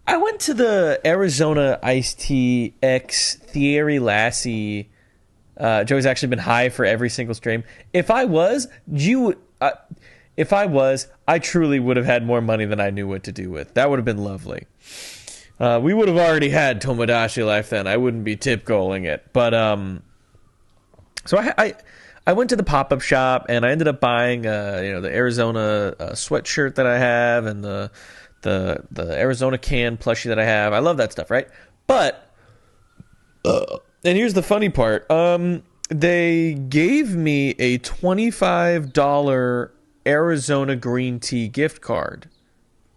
I went to the Arizona Iced Tea X Thierry Lassie. Joe's actually been high for every single stream. If I was, I truly would have had more money than I knew what to do with. That would have been lovely. We would have already had Tomodachi Life then. I wouldn't be tip goaling it. But so I went to the pop-up shop and I ended up buying the Arizona sweatshirt that I have and the Arizona can plushie that I have. I love that stuff, right? But and here's the funny part. They gave me a $25 Arizona green tea gift card.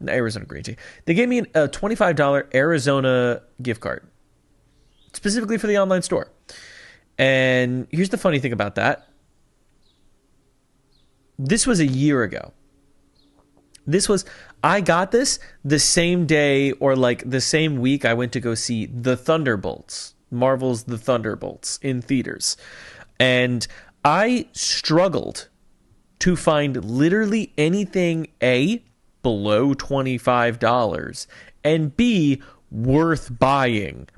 Arizona green tea. They gave me a $25 Arizona gift card specifically for the online store. And here's the funny thing about that. This was a year ago. I got this the same day or like the same week I went to go see The Thunderbolts, Marvel's The Thunderbolts in theaters. And I struggled to find literally anything A, below $25, and B, worth buying.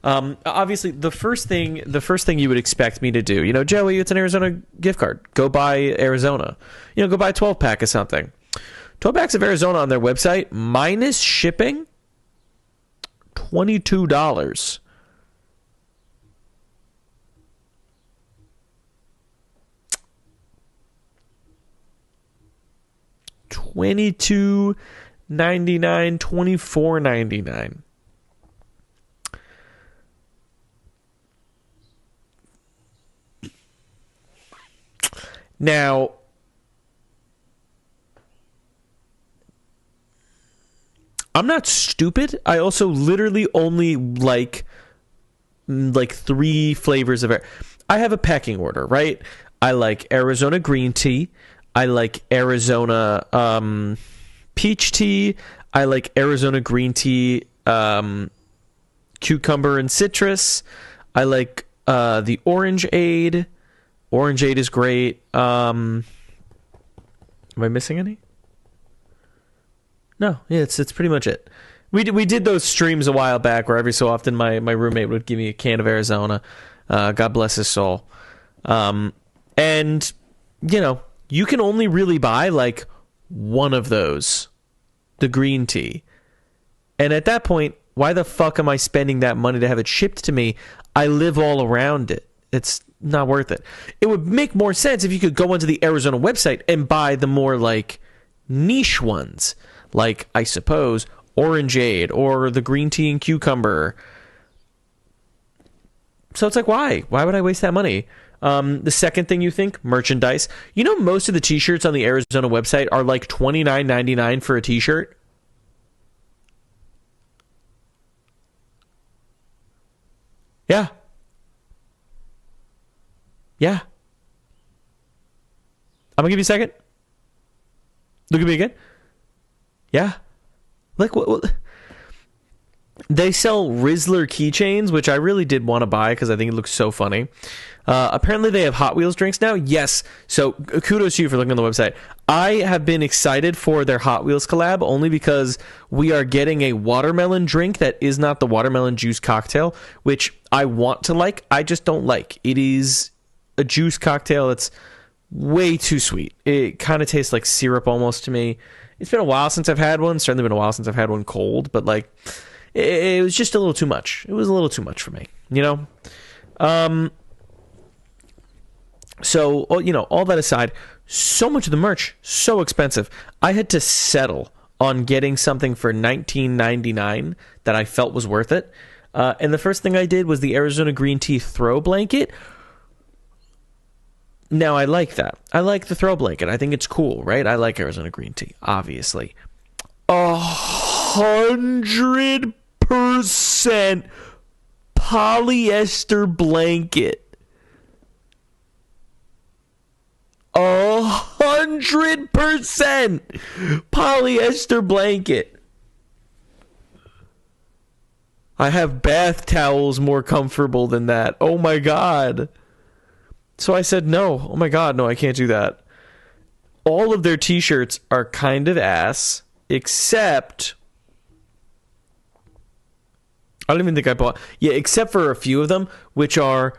Obviously, the first thing you would expect me to do, Joey, it's an Arizona gift card. Go buy Arizona. Go buy a 12-pack of something. 12 packs of Arizona on their website, minus shipping, $22. $22.99, $24.99. Now, I'm not stupid. I also literally only like 3 flavors of air. I have a pecking order, right? I like Arizona green tea. I like Arizona peach tea. I like Arizona green tea, cucumber and citrus. I like the Orangeade. Orangeade is great. Am I missing any? No, yeah, it's pretty much it. We did those streams a while back where every so often my roommate would give me a can of Arizona. God bless his soul. And you can only really buy like one of those, the green tea. And at that point, why the fuck am I spending that money to have it shipped to me? I live all around it. It's not worth it. It would make more sense if you could go onto the Arizona website and buy the more like niche ones, like I suppose Orangeade or the green tea and cucumber. So it's like, why would I waste that money? The second thing you think, merchandise. Most of the t-shirts on the Arizona website are like $29.99 for a t-shirt. Yeah. I'm gonna give you a second. Look at me again. Yeah. Like what? They sell Rizzler keychains, which I really did want to buy because I think it looks so funny. Apparently they have Hot Wheels drinks now. Yes. So kudos to you for looking on the website. I have been excited for their Hot Wheels collab only because we are getting a watermelon drink that is not the watermelon juice cocktail, which I want to like. I just don't like. It is a juice cocktail that's way too sweet. It kind of tastes like syrup almost to me. It's been a while since I've had one. Certainly been a while since I've had one cold, but like it was just a little too much. It was a little too much for me, So, all that aside, so much of the merch, so expensive. I had to settle on getting something for $19.99 that I felt was worth it. And the first thing I did was the Arizona green tea throw blanket. Now, I like that. I like the throw blanket. I think it's cool, right? I like Arizona green tea, obviously. 100% polyester blanket. 100% polyester blanket. I have bath towels more comfortable than that. Oh my God. So I said, no. Oh my God, no, I can't do that. All of their t-shirts are kind of ass, except I don't even think I bought. Yeah, except for a few of them, which are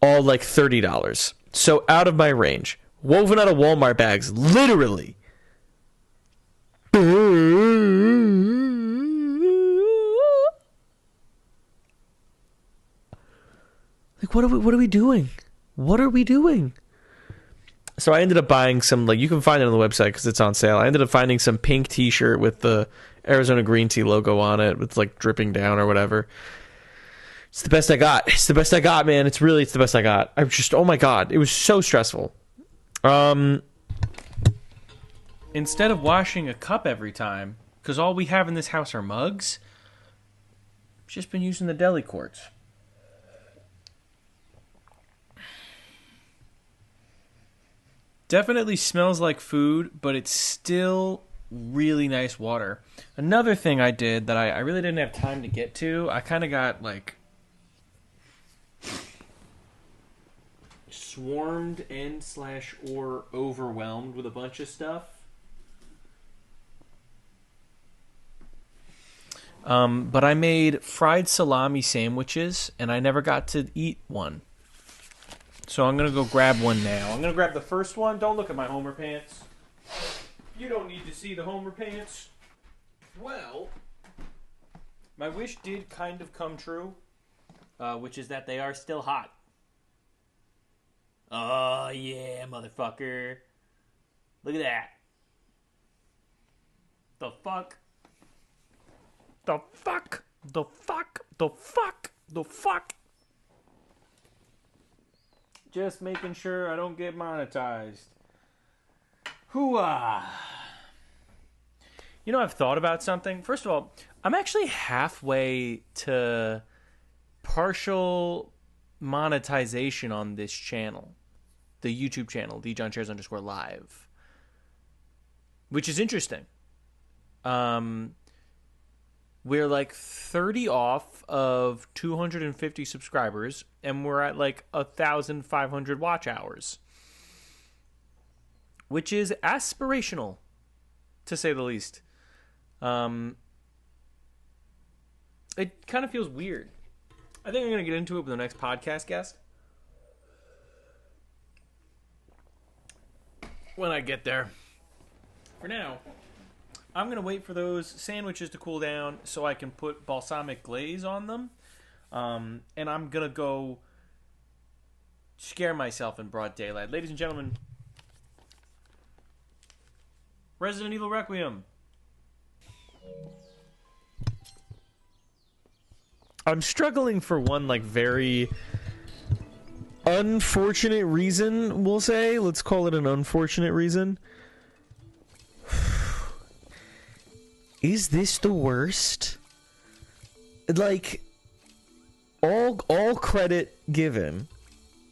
all like $30. So out of my range. Woven out of Walmart bags, literally. Like, what are we doing? What are we doing? So I ended up buying some, like, you can find it on the website because it's on sale. I ended up finding some pink t-shirt with the Arizona green tea logo on it. It's like dripping down or whatever. It's the best I got. It's the best I got, man. It's the best I got. I just, oh my God. It was so stressful. Instead of washing a cup every time, because all we have in this house are mugs, I've just been using the deli quarts. Definitely smells like food, but it's still really nice water. Another thing I did that I really didn't have time to get to, I kind of got like swarmed and/or overwhelmed with a bunch of stuff. But I made fried salami sandwiches, and I never got to eat one. So I'm going to go grab one now. I'm going to grab the first one. Don't look at my Homer pants. You don't need to see the Homer pants. Well, my wish did kind of come true, which is that they are still hot. Oh, yeah, motherfucker. Look at that. The fuck? The fuck? The fuck? The fuck? The fuck? Just making sure I don't get monetized. Hooah! You know, I've thought about something. First of all, I'm actually halfway to partial monetization on this channel. The YouTube channel, _live. Which is interesting. We're like 30 off of 250 subscribers, and we're at like 1,500 watch hours, which is aspirational, to say the least. It kind of feels weird. I think I'm going to get into it with the next podcast guest when I get there. For now, I'm going to wait for those sandwiches to cool down so I can put balsamic glaze on them. And I'm going to go scare myself in broad daylight. Ladies and gentlemen, Resident Evil Requiem. I'm struggling for one, like, very unfortunate reason, we'll say. Let's call it an unfortunate reason. Is this the worst? Like, all credit given.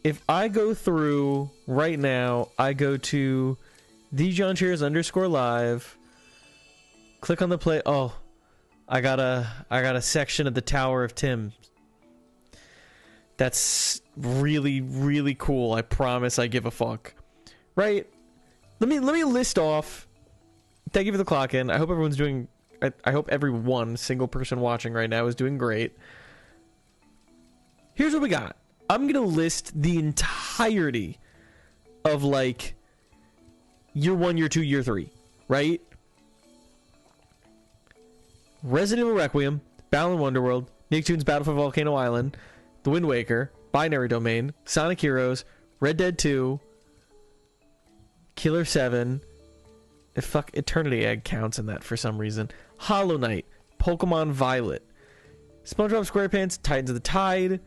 If I go through right now, I go to _live, click on the play. Oh, I got a section of the Tower of Tim. That's really, really cool. I promise I give a fuck. Right? Let me list off. Thank you for the clock in. I hope everyone's doing. I hope every one single person watching right now is doing great. Here's what we got. I'm going to list the entirety of, like, year 1, year 2, year 3, right? Resident Evil Requiem, Balan Wonderworld, Nicktoons Battle for Volcano Island, The Wind Waker, Binary Domain, Sonic Heroes, Red Dead 2, Killer 7, fuck, Eternity Egg counts in that for some reason, Hollow Knight, Pokemon Violet, SpongeBob SquarePants, Titans of the Tide,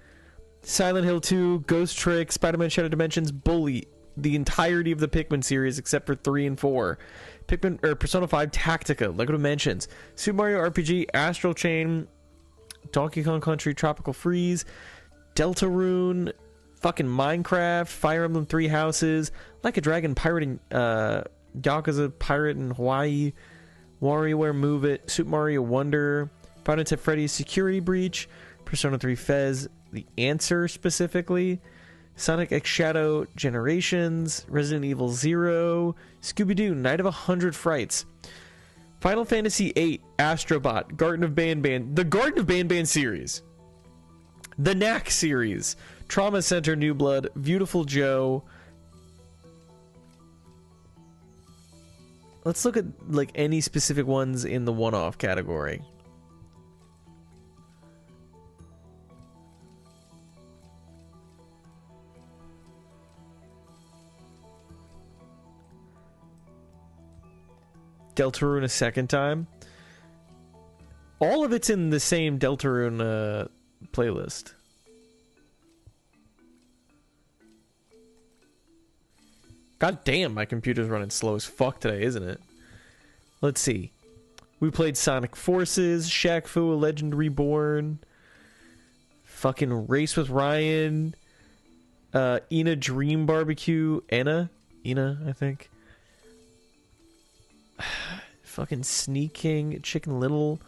Silent Hill 2, Ghost Trick, Spider-Man Shattered Dimensions, Bully, the entirety of the Pikmin series except for 3 and 4, Persona 5 Tactica, Lego Dimensions, Super Mario RPG, Astral Chain, Donkey Kong Country, Tropical Freeze, Deltarune, fucking Minecraft, Fire Emblem 3 Houses, Like a Dragon Pirating, Yakuza Pirate in Hawaii, WarioWare Move It, Super Mario Wonder, Final Fantasy Freddy's Security Breach, Persona 3 Fez, The Answer specifically, Sonic X Shadow Generations, Resident Evil 0, Scooby-Doo Night of 100 Frights, Final Fantasy VIII Astrobot, Garden of Banban, the Garden of Banban series. The Knack series, Trauma Center, New Blood, Beautiful Joe. Let's look at like any specific ones in the one-off category. Deltarune a second time. All of it's in the same Deltarune playlist. God damn, my computer's running slow as fuck today, isn't it? Let's see. We played Sonic Forces, Shaq Fu, A Legend Reborn, fucking Race with Ryan, Ina Dream Barbecue, Ina, I think. Fucking Sneak King, Chicken Little,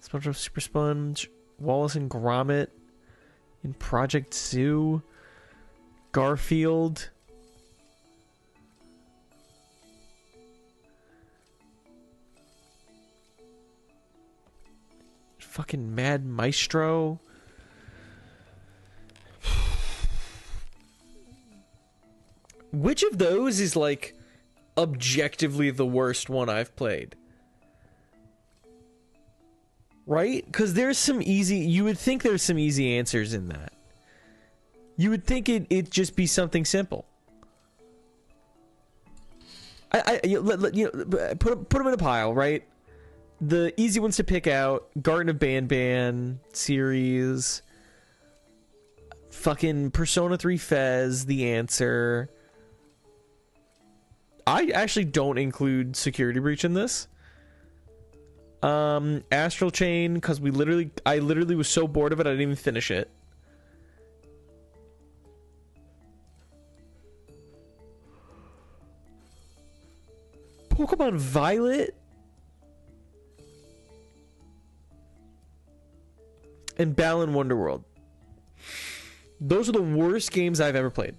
SpongeBob Super Sponge, Wallace and Gromit, in Project Zoo, Garfield. Fucking Mad Maestro. Which of those is like objectively the worst one I've played? Right? Because there's some easy... You would think there's some easy answers in that. You would think it'd just be something simple. Put them in a pile, right? The easy ones to pick out: Garden of Banban series, fucking Persona 3 Fez, The Answer. I actually don't include Security Breach in this. Astral Chain, because I literally was so bored of it I didn't even finish it. Pokemon Violet and Balan Wonderworld. Those are the worst games I've ever played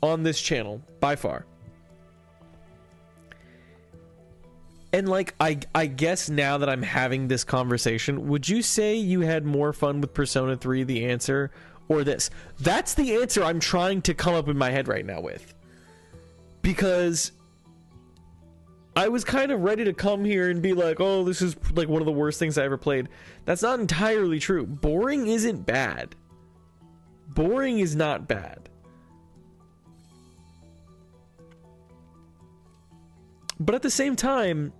on this channel, by far. And like, I guess now that I'm having this conversation, would you say you had more fun with Persona 3, The Answer, or this? That's the answer I'm trying to come up in my head right now with. Because I was kind of ready to come here and be like, oh, this is like one of the worst things I ever played. That's not entirely true. Boring isn't bad. Boring is not bad. But at the same time,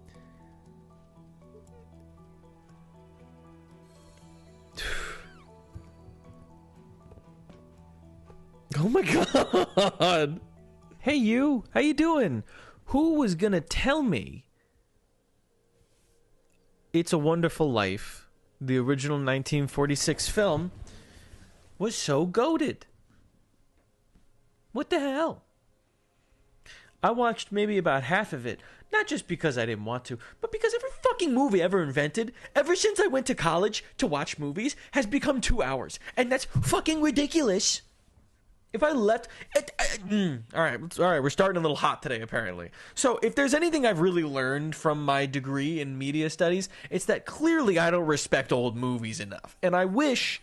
oh my god. Hey you, how you doing? Who was gonna tell me It's a Wonderful Life, the original 1946 film, was so goated? What the hell? I watched maybe about half of it, not just because I didn't want to, but because every fucking movie ever invented, ever since I went to college to watch movies, has become 2 hours. And that's fucking ridiculous. If I left... all right, we're starting a little hot today, apparently. So, if there's anything I've really learned from my degree in media studies, it's that clearly I don't respect old movies enough. And I wish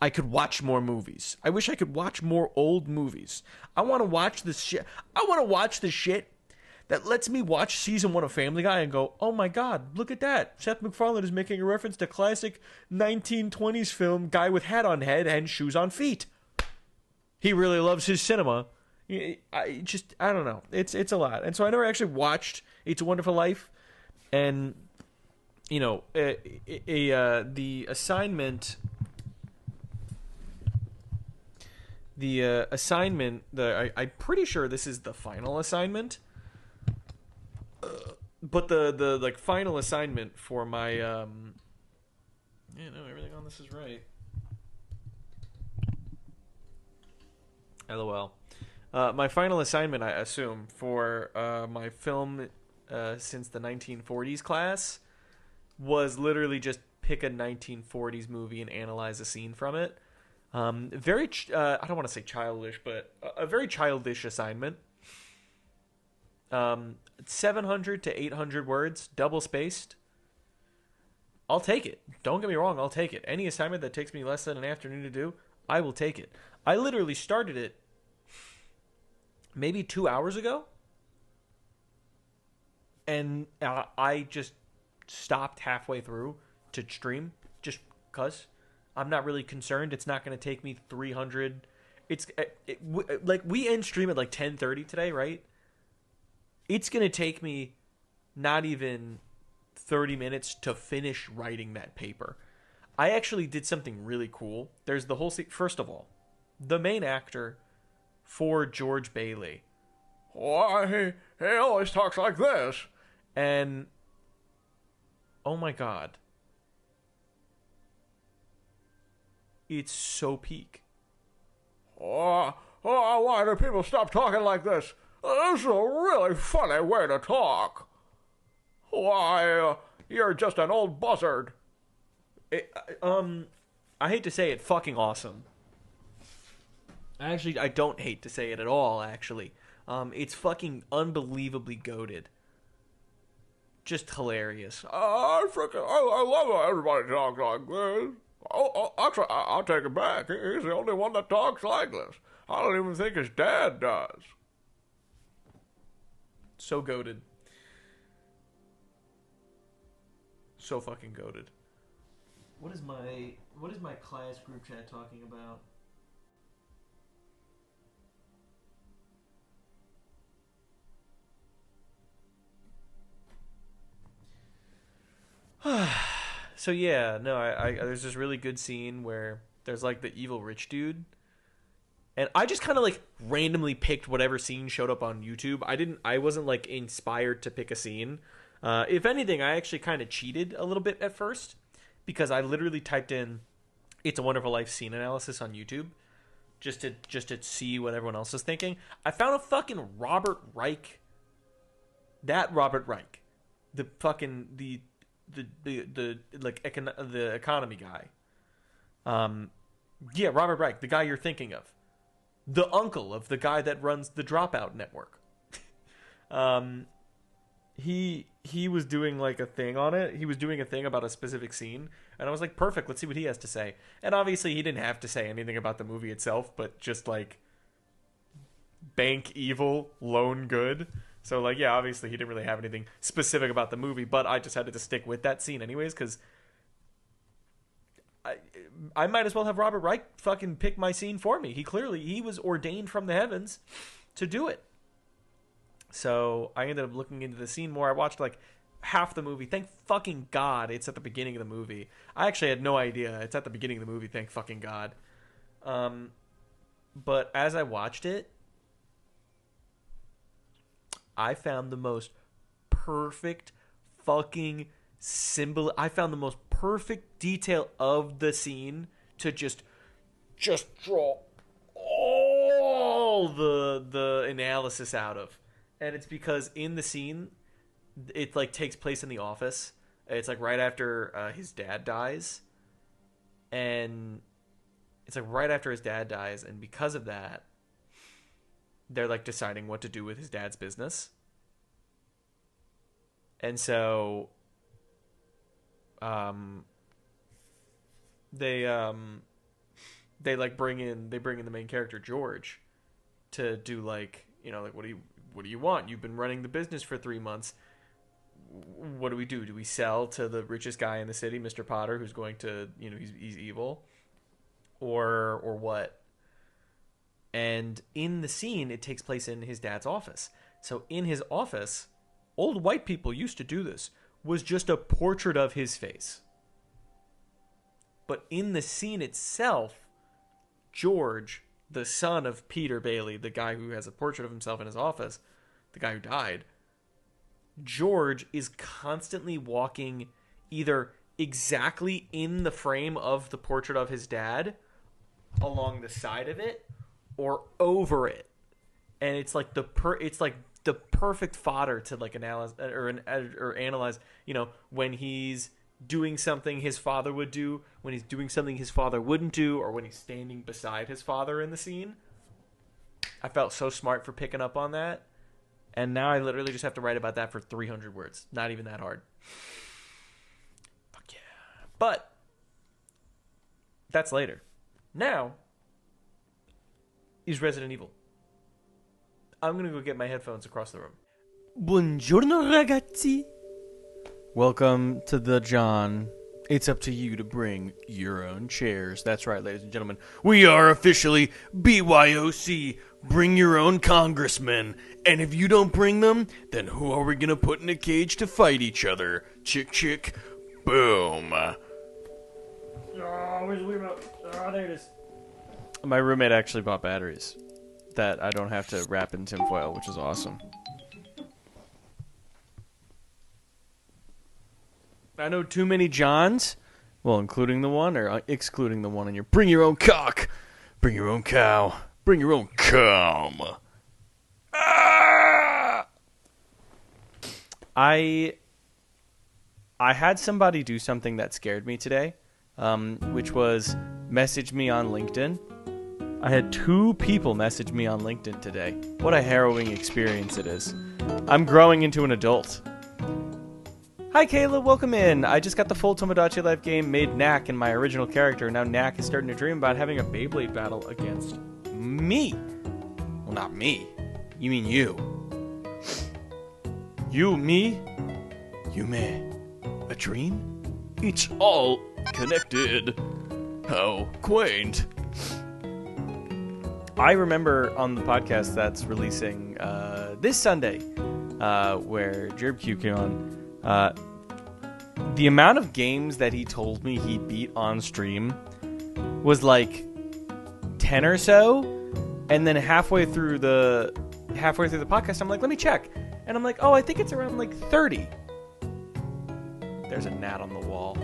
I could watch more movies. I wish I could watch more old movies. I want to watch this shit. I want to watch the shit that lets me watch season 1 of Family Guy and go, oh my god, look at that. Seth MacFarlane is making a reference to classic 1920s film, guy with hat on head and shoes on feet. He really loves his cinema. I don't know. It's a lot. And so I never actually watched It's a Wonderful Life. And, you know, the assignment... I'm pretty sure this is the final assignment. But the like final assignment for my everything on this is right. LOL. My final assignment, I assume, for my film since the 1940s class was literally just pick a 1940s movie and analyze a scene from it. I don't want to say childish, but a very childish assignment. 700 to 800 words, double spaced. I'll take it. Don't get me wrong, I'll take it. Any assignment that takes me less than an afternoon to do, I will take it. I literally started it maybe 2 hours ago, and I just stopped halfway through to stream just because I'm not really concerned. It's not going to take me 300. Like we end stream at like 10:30 today, right? It's going to take me not even 30 minutes to finish writing that paper. I actually did something really cool. There's the whole first of all, the main actor for George Bailey. Why, he always talks like this. And oh my god, it's so peak. Why do people stop talking like this? This is a really funny way to talk. Why, you're just an old buzzard. I hate to say it, fucking awesome. Actually, I don't hate to say it at all, actually. It's fucking unbelievably goated. Just hilarious. I love how everybody talks like this. Actually, I'll take it back. He's the only one that talks like this. I don't even think his dad does. So goated. So fucking goated. What is my class group chat talking about? So yeah, no, I there's this really good scene where there's like the evil rich dude, and I just kind of like randomly picked whatever scene showed up on YouTube. I wasn't like inspired to pick a scene. If anything, I actually kind of cheated a little bit at first because I literally typed in "It's a Wonderful Life" scene analysis on YouTube just to see what everyone else is thinking. I found a fucking Robert Reich. That Robert Reich, the fucking the economy guy. Yeah, Robert Reich, the guy you're thinking of, the uncle of the guy that runs the Dropout Network. He was doing like a thing on it. He was doing a thing about a specific scene, and I was like, perfect. Let's see what he has to say. And obviously, he didn't have to say anything about the movie itself, but just like bank evil, loan good. So, like, yeah, obviously he didn't really have anything specific about the movie, but I decided to stick with that scene anyways, because I might as well have Robert Reich fucking pick my scene for me. He was ordained from the heavens to do it. So, I ended up looking into the scene more. I watched, like, half the movie. Thank fucking God it's at the beginning of the movie. I actually had no idea it's at the beginning of the movie, thank fucking God. But as I watched it, I found the most perfect fucking symbol. I found the most perfect detail of the scene to just draw all the analysis out of. And it's because in the scene, it like takes place in the office. It's like right after his dad dies. And it's like right after his dad dies, and because of that, they're like deciding what to do with his dad's business. And so they like bring in the main character George to do like, you know, like what do you want? You've been running the business for 3 months. What do we do? Do we sell to the richest guy in the city, Mr. Potter, who's going to, you know, he's evil? Or what? And in the scene, it takes place in his dad's office. So in his office, old white people used to do this, was just a portrait of his face. But in the scene itself, George, the son of Peter Bailey, the guy who has a portrait of himself in his office, the guy who died, George is constantly walking either exactly in the frame of the portrait of his dad, along the side of it, or over it, and it's like the perfect fodder to like analyze or analyze. You know, when he's doing something his father would do, when he's doing something his father wouldn't do, or when he's standing beside his father in the scene. I felt so smart for picking up on that, and now I literally just have to write about that for 300 words. Not even that hard. Fuck yeah! But that's later. Now is Resident Evil. I'm going to go get my headphones across the room. Buongiorno ragazzi. Welcome to the John. It's up to you to bring your own chairs. That's right, ladies and gentlemen. We are officially BYOC. Bring your own congressmen. And if you don't bring them, then who are we going to put in a cage to fight each other? Chick, chick, boom. Oh, where's the remote? Oh, there it is. My roommate actually bought batteries that I don't have to wrap in tinfoil, which is awesome. I know too many Johns. Well, including the one or excluding the one in your bring your own cock, bring your own cow, bring your own cum. Ah! I had somebody do something that scared me today, which was message me on LinkedIn. I had 2 people message me on LinkedIn today. What a harrowing experience it is. I'm growing into an adult. Hi Kayla, welcome in. I just got the full Tomodachi Life game, made Knack in my original character. Now Knack is starting to dream about having a Beyblade battle against me. Well, not me. You mean you. You, me, Yume. A dream? It's all connected. How quaint. I remember on the podcast that's releasing this Sunday, where JerbQ came on, the amount of games that he told me he beat on stream was like 10 or so, and then halfway through the podcast, I'm like, let me check, and I'm like, oh, I think it's around like 30. There's a gnat on the wall.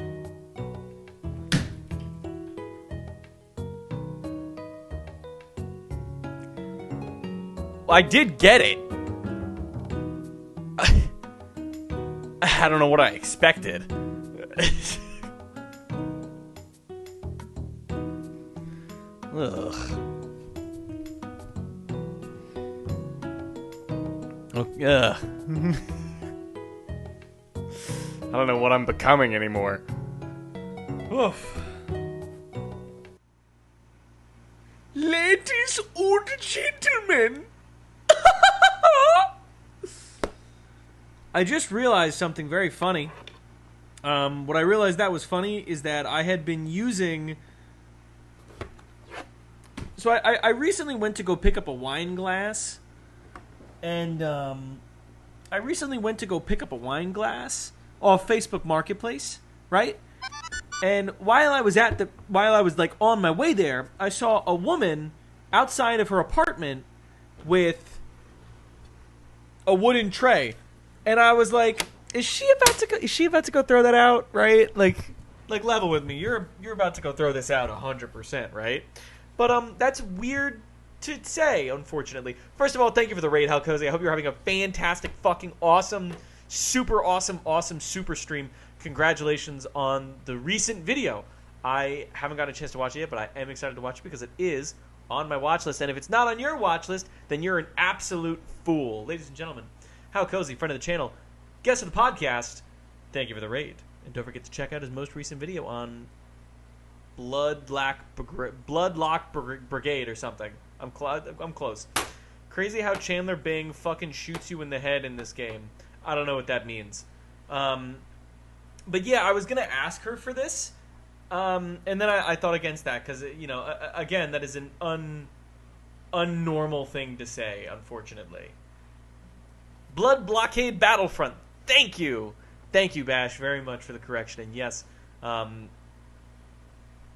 I did get it. I don't know what I expected. Ugh. Oh, ugh. I don't know what I'm becoming anymore. Oof. Ladies and gentlemen. I just realized something very funny. What I realized that was funny is that I had been using... So I recently went to go pick up a wine glass. And off Facebook Marketplace, right? And while I was like on my way there, I saw a woman outside of her apartment with a wooden tray. And I was like, is she about to go throw that out, right? Like level with me. You're about to go throw this out 100%, right? But that's weird to say, unfortunately. First of all, thank you for the raid, How Cozy. I hope you're having a fantastic, fucking awesome, super awesome super stream. Congratulations on the recent video. I haven't got a chance to watch it yet, but I am excited to watch it because it is on my watch list. And if it's not on your watch list, then you're an absolute fool. Ladies and gentlemen, How Cozy, friend of the channel, guest of the podcast, thank you for the raid. And don't forget to check out his most recent video on Bloodlock Brigade or something. I'm close. Crazy how Chandler Bing fucking shoots you in the head in this game. I don't know what that means. But yeah, I was going to ask her for this. And then I thought against that because, again, that is an unnormal thing to say, unfortunately. Blood Blockade Battlefront. Thank you. Thank you, Bash, very much for the correction. And yes,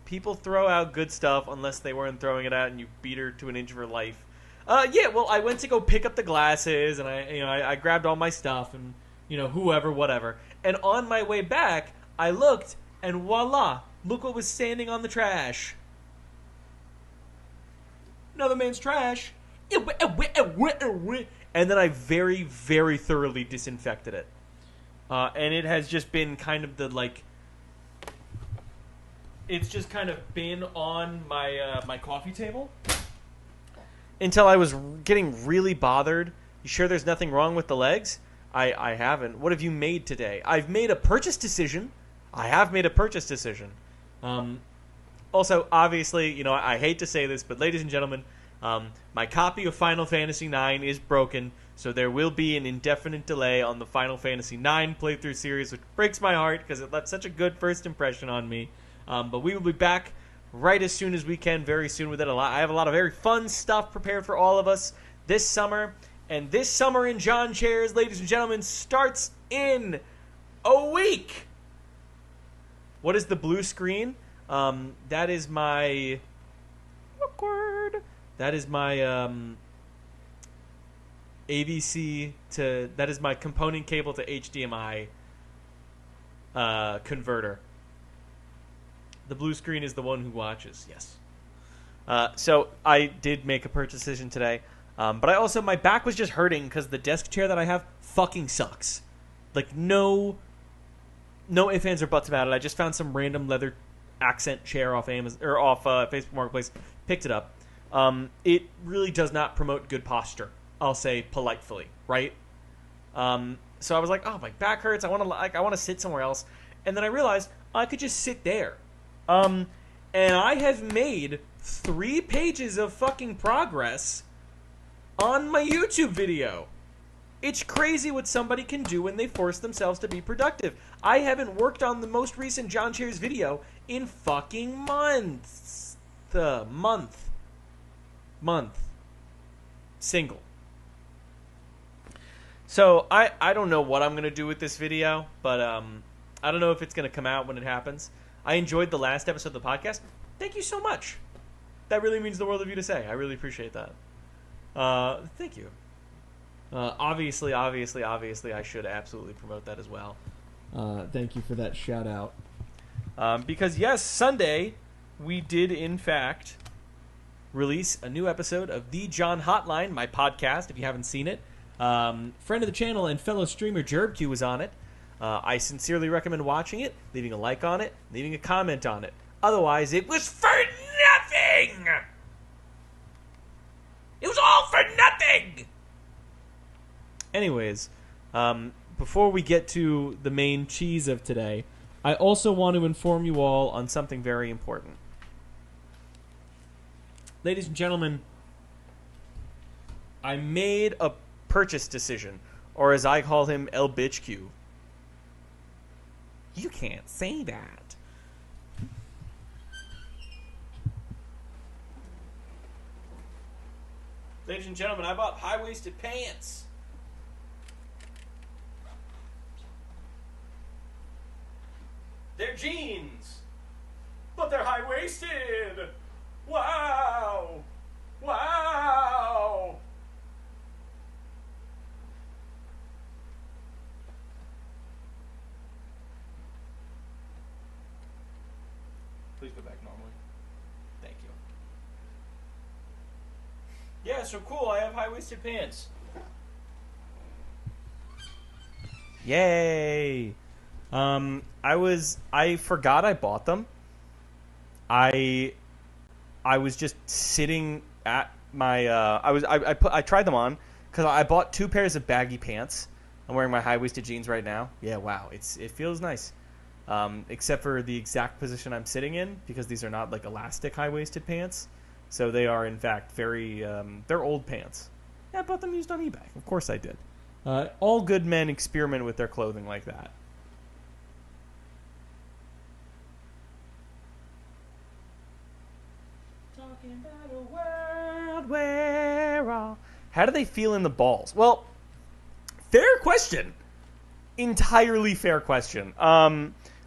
people throw out good stuff unless they weren't throwing it out and you beat her to an inch of her life. Yeah, well, I went to go pick up the glasses and I grabbed all my stuff and, whatever. And on my way back, I looked and voila, look what was standing on the trash. Another man's trash. And then I very, very thoroughly disinfected it. And it has just been kind of it's just kind of been on my my coffee table until I was getting really bothered. You sure there's nothing wrong with the legs? I haven't. What have you made today? I've made a purchase decision. I have made a purchase decision. Also, obviously, I hate to say this, but ladies and gentlemen, My copy of Final Fantasy IX is broken, so there will be an indefinite delay on the Final Fantasy IX playthrough series, which breaks my heart because it left such a good first impression on me. But we will be back right as soon as we can, very soon with it. I have a lot of very fun stuff prepared for all of us this summer. And this summer in John Chairs, ladies and gentlemen, starts in a week. What is the blue screen? That is my... Awkward. That is my AVC to... That is my component cable to HDMI converter. The blue screen is the one who watches, yes. So I did make a purchase decision today. But I also, my back was just hurting because the desk chair that I have fucking sucks. Like, no ifs, ands, or buts about it. I just found some random leather accent chair off Amazon or off Facebook Marketplace. Picked it up. It really does not promote good posture. I'll say politely, right? So I was like, oh, my back hurts. I want to sit somewhere else. And then I realized I could just sit there. And I have made 3 pages of fucking progress on my YouTube video. It's crazy what somebody can do when they force themselves to be productive. I haven't worked on the most recent John Chairs video in fucking months. Month. Single. So I don't know what I'm going to do with this video, but I don't know if it's going to come out when it happens. I enjoyed the last episode of the podcast. Thank you so much. That really means the world of you to say. I really appreciate that. Thank you. Obviously, I should absolutely promote that as well. Thank you for that shout out. Because yes, Sunday, we did in fact release a new episode of The John Hotline, my podcast, if you haven't seen it. Friend of the channel and fellow streamer JerbQ was on it. I sincerely recommend watching it, leaving a like on it, leaving a comment on it. Otherwise, it was for nothing! It was all for nothing! Anyways, before we get to the main cheese of today, I also want to inform you all on something very important. Ladies and gentlemen, I made a purchase decision, or as I call him, El Bitch Q. You can't say that. Ladies and gentlemen, I bought high-waisted pants. They're jeans, but they're high-waisted. Wow. Wow. Please go back normally. Thank you. Yeah, so cool. I have high-waisted pants. Yay. I forgot I bought them. I was just sitting at my I tried them on cuz I bought 2 pairs of baggy pants. I'm wearing my high-waisted jeans right now. Yeah, wow. It feels nice. Except for the exact position I'm sitting in, because these are not like elastic high-waisted pants. So they are, in fact, very, they're old pants. Yeah, I bought them used on eBay. Of course I did. All good men experiment with their clothing like that. Talking about a world where all... How do they feel in the balls? Well, fair question. Entirely fair question.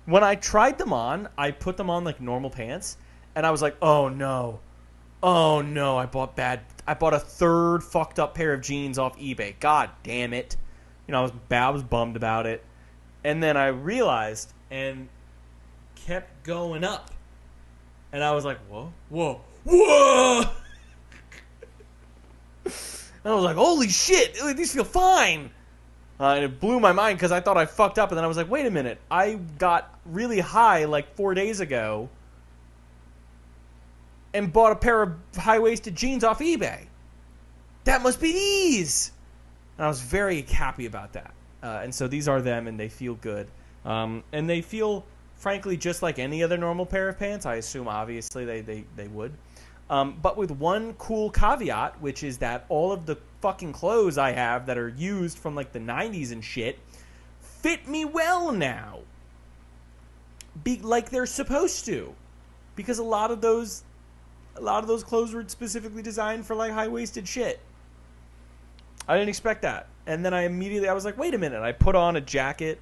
When I tried them on, I put them on like normal pants, and I was like, oh no, I bought a third fucked up pair of jeans off eBay. God damn it. You know, I was bummed about it. And then I realized and kept going up. And I was like, whoa. And I was like, holy shit, these feel fine. And it blew my mind because I thought I fucked up. And then I was like, wait a minute. I got really high like 4 days ago and bought a pair of high-waisted jeans off eBay. That must be these. And I was very happy about that. And so these are them, and they feel good. And they feel, frankly, just like any other normal pair of pants. I assume, obviously, they would. But with one cool caveat, which is that all of the fucking clothes I have that are used from like the 90s and shit fit me well now. Like they're supposed to. Because a lot of those clothes were specifically designed for like high-waisted shit. I didn't expect that. And then I was like, wait a minute. I put on a jacket,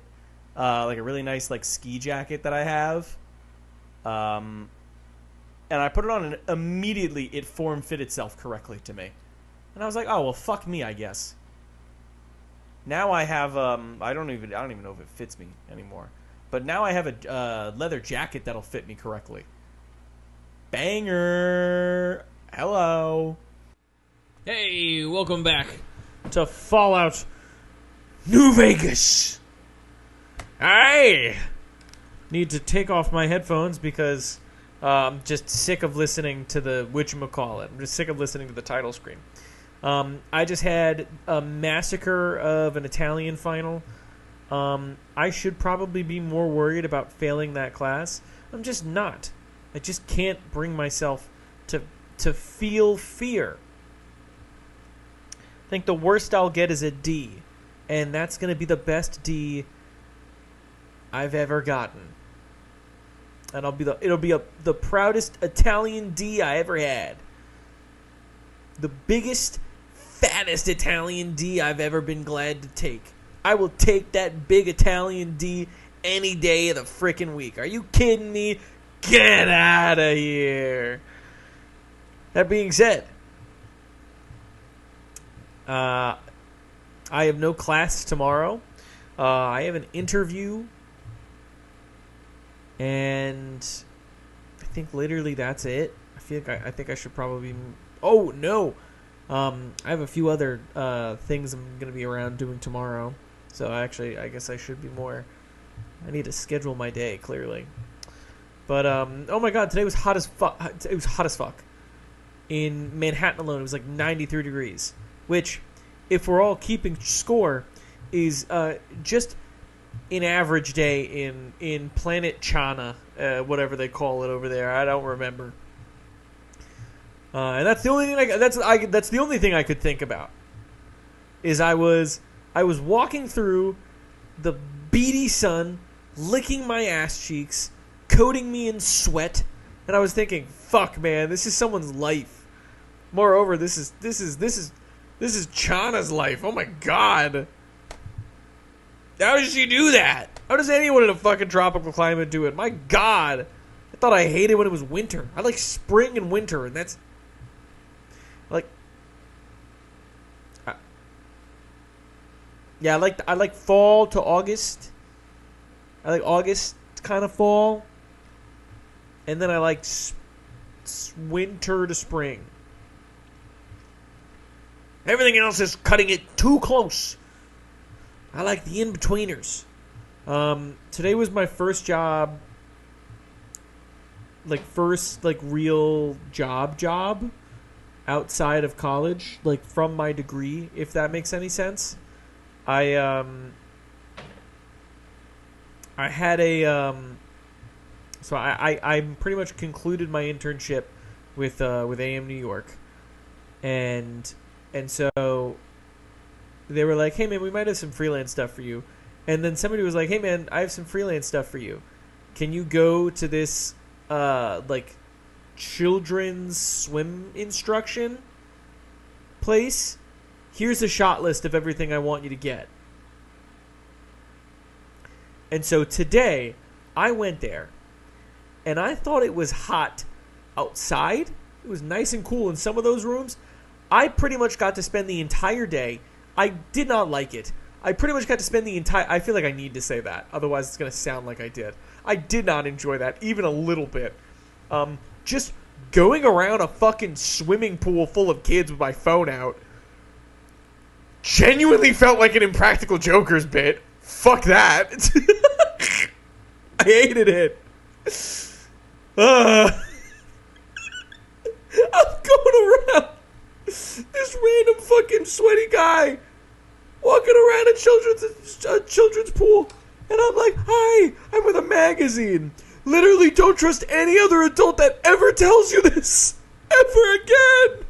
like a really nice like ski jacket that I have. And I put it on and immediately it form-fit itself correctly to me. And I was like, oh, well, fuck me, I guess. Now I have, I don't even know if it fits me anymore. But now I have a leather jacket that'll fit me correctly. Banger! Hello! Hey, welcome back to Fallout New Vegas. I need to take off my headphones because I'm just sick of listening to the whatchamacallit. I'm just sick of listening to the title screen. I just had a massacre of an Italian final. I should probably be more worried about failing that class. I'm just not. I just can't bring myself to feel fear. I think the worst I'll get is a D, and that's going to be the best D I've ever gotten. And it'll be the proudest Italian D I ever had. The biggest, fattest Italian D I've ever been glad to take. I will take that big Italian D any day of the frickin' week. Are you kidding me? Get out of here. That being said, I have no class tomorrow. I have an interview. And I think literally that's it. I think I should probably... Oh, no. I have a few other things I'm going to be around doing tomorrow. So I guess I should be more... I need to schedule my day, clearly. But, oh my god, today was hot as fuck. It was hot as fuck. In Manhattan alone, it was like 93 degrees. Which, if we're all keeping score, is just an average day in Planet China, whatever they call it over there. I don't remember. And that's the only thing that's the only thing I could think about. Is I was walking through the beady sun, licking my ass cheeks, coating me in sweat, and I was thinking, "Fuck, man, this is someone's life." Moreover, this is Chana's life. Oh my god, how does she do that? How does anyone in a fucking tropical climate do it? My god, I thought I hated when it was winter. I like spring and winter, and that's like, yeah, I like fall to August. I like August kind of fall. And then I like winter to spring. Everything else is cutting it too close. I like the in-betweeners. Today was my first job. First real job outside of college. Like, from my degree, if that makes any sense. I had a... So I pretty much concluded my internship with AM New York, and so they were like, "Hey man, we might have some freelance stuff for you," and then somebody was like, "Hey man, I have some freelance stuff for you. Can you go to this children's swim instruction place? Here's a shot list of everything I want you to get." And so today I went there. And I thought it was hot outside. It was nice and cool in some of those rooms. I pretty much got to spend the entire day. I did not like it. I pretty much got to spend the entire... I feel like I need to say that. Otherwise, it's going to sound like I did. I did not enjoy that, even a little bit. Just going around a fucking swimming pool full of kids with my phone out genuinely felt like an Impractical Jokers bit. Fuck that. I hated it. I'm going around this random fucking sweaty guy walking around a children's pool, and I'm like, "Hi, I'm with a magazine." Literally, don't trust any other adult that ever tells you this. ever again.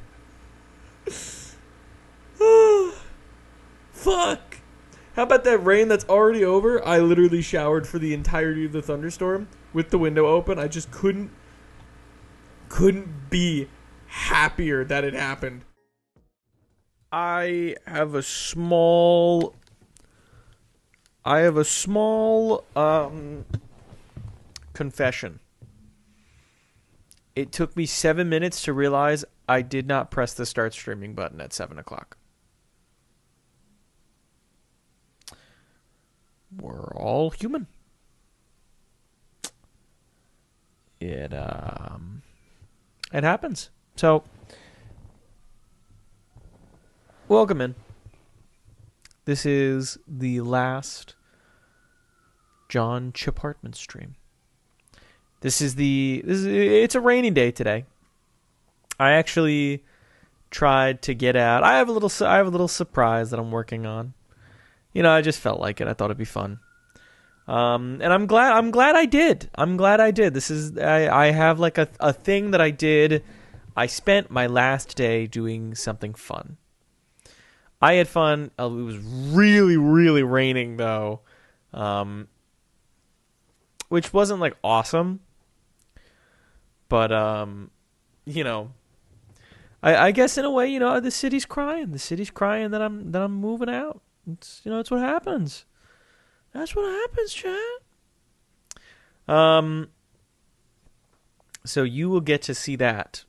Fuck. How about that rain that's already over? I literally showered for the entirety of the thunderstorm with the window open. I just couldn't be happier that it happened. I have a small confession. It took me 7 minutes to realize I did not press the start streaming button at 7 o'clock. We're all human. It happens. So, welcome in. This is the last John Chipartment stream. It's a rainy day today. I actually tried to get out. I have a little surprise that I'm working on. You know, I just felt like it. I thought it'd be fun. And I'm glad I did. I have like a thing that I did. I spent my last day doing something fun. I had fun. It was really, really raining though. Which wasn't like awesome. But you know, I guess in a way, you know, the city's crying. The city's crying that I'm moving out. It's, you know, it's what happens. That's what happens, chat. So you will get to see that.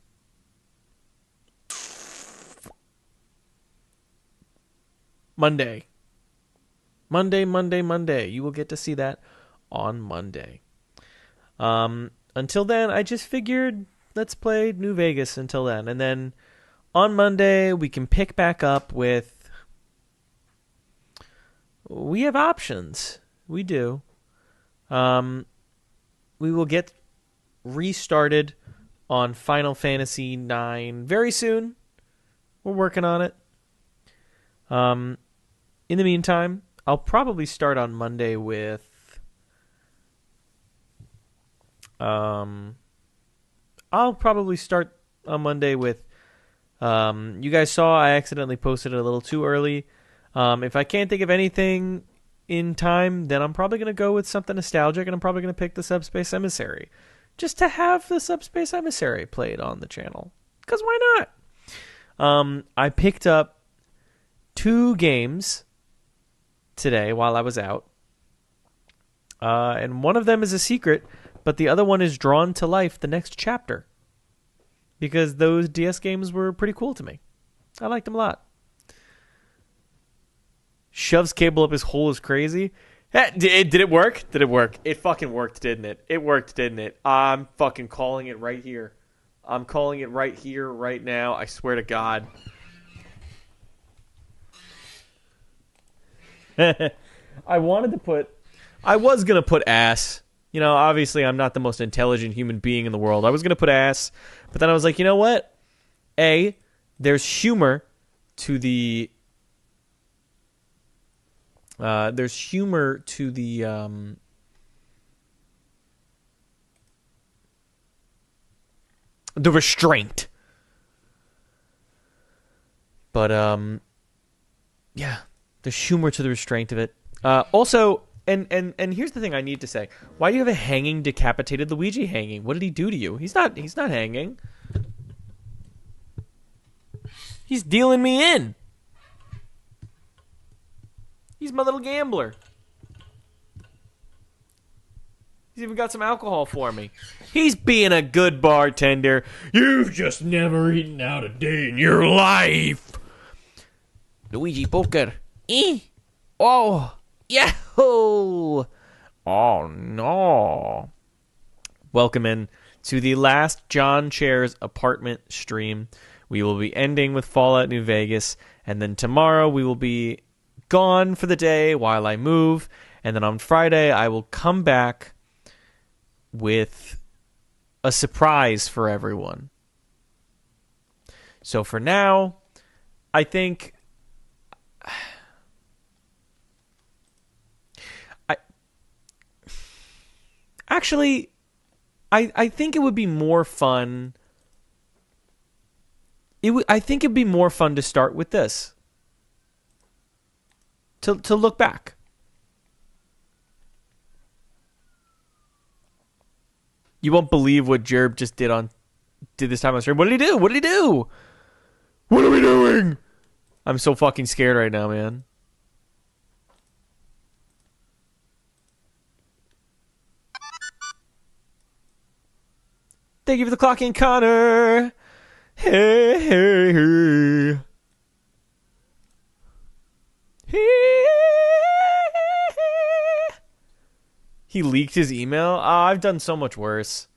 Monday. You will get to see that on Monday. Until then, I just figured let's play New Vegas until then. And then on Monday, we can pick back up with... We have options. We do. We will get restarted on Final Fantasy IX very soon. We're working on it. In the meantime, I'll probably start on Monday with... you guys saw I accidentally posted it a little too early. If I can't think of anything in time, then I'm probably going to go with something nostalgic, and I'm probably going to pick the Subspace Emissary. Just to have the Subspace Emissary played on the channel. Because why not? I picked up 2 games today while I was out. And one of them is a secret, but the other one is Drawn to Life, the next chapter. Because those DS games were pretty cool to me. I liked them a lot. Shoves cable up his hole is crazy. Did it work? Did it work? It fucking worked, didn't it? It worked, didn't it? I'm fucking calling it right here. I'm calling it right here, right now. I swear to God. I was going to put ass. You know, obviously I'm not the most intelligent human being in the world. I was going to put ass. But then I was like, you know what? There's humor to the... the restraint. But yeah, there's humor to the restraint of it. Also, and here's the thing I need to say: why do you have a hanging, decapitated Luigi hanging? What did he do to you? He's not hanging. He's dealing me in. He's my little gambler. He's even got some alcohol for me. He's being a good bartender. You've just never eaten out a day in your life. Luigi Poker. Oh. Yahoo! Oh, no. Welcome in to the last John Chair's apartment stream. We will be ending with Fallout New Vegas, and then tomorrow we will be gone for the day while I move, and then on Friday I will come back with a surprise for everyone. So for now, I think... Actually, I think it would be more fun I think it'd be more fun to start with this. To look back. You won't believe what Jerb just did this time on stream. What did he do? What did he do? What are we doing? I'm so fucking scared right now, man. Thank you for the clock in, Connor. Hey, hey, hey. He leaked his email? I've done so much worse.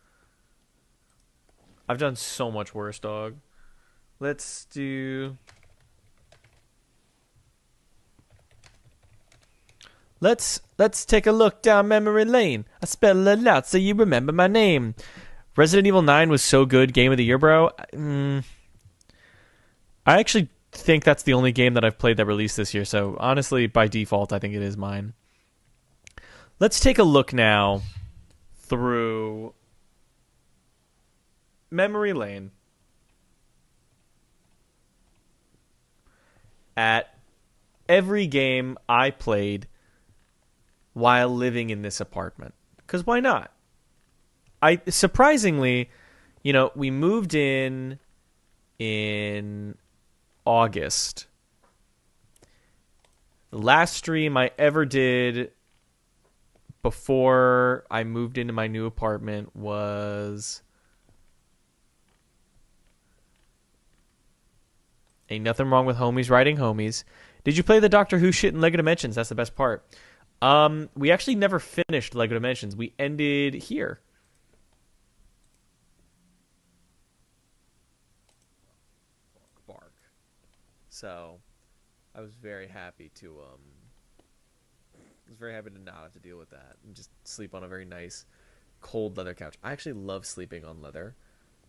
I've done so much worse, dog. Let's do... Let's take a look down memory lane. I spell it out so you remember my name. Resident Evil 9 was so good. Game of the year, bro. I actually think that's the only game that I've played that released this year. So honestly, by default, I think it is mine. Let's take a look now through memory lane at every game I played while living in this apartment. Because why not? Surprisingly, we moved in August. The last stream I ever did before I moved into my new apartment was Ain't Nothing Wrong with Homies Writing Homies. Did you play the Doctor Who shit in LEGO Dimensions? That's the best part. We actually never finished LEGO Dimensions. We ended here. Bark. So, I was very happy to not have to deal with that and just sleep on a very nice cold leather couch. I actually love sleeping on leather